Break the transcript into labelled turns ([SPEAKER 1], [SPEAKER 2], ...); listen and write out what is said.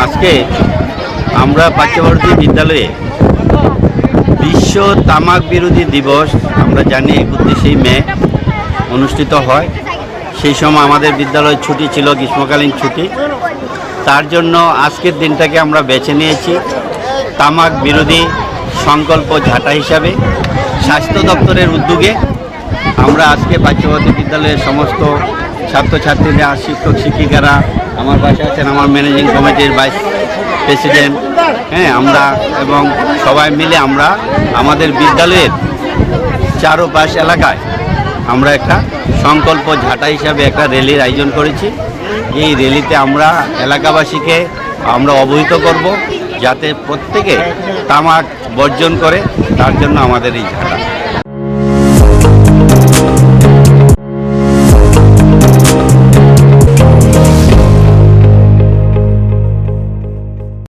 [SPEAKER 1] আজকে আমরা পার্শ্ববর্তী বিদ্যালয়ে বিশ্ব তামাক বিরোধী দিবস আমরা জানি 31শে মে অনুষ্ঠিত হয়। সেই সময় আমাদের বিদ্যালয় ছুটি ছিল, গ্রীষ্মকালীন ছুটি। তার জন্য আজকের দিনটাকে আমরা বেছে নিয়েছি তামাক বিরোধী সংকল্প ঝাঁটা হিসাবে। স্বাস্থ্য দপ্তরের উদ্যোগে আমরা আজকে পার্শ্ববর্তী বিদ্যালয়ের সমস্ত ছাত্রছাত্রীরা, শিক্ষক শিক্ষিকারা, আমার পাশে আছেন আমার ম্যানেজিং কমিটির ভাইস প্রেসিডেন্ট, আমরা এবং সবাই মিলে আমরা আমাদের বিদ্যালয়ের চারপাশ এলাকায় আমরা একটা সংকল্প ঝাঁটা হিসাবে একটা র্যালির আয়োজন করেছি। এই র্যালিতে আমরা এলাকাবাসীকে আমরা অবহিত করব যাতে প্রত্যেকে তামাক বর্জন করে, তার জন্য আমাদের এই ঝাঁটা।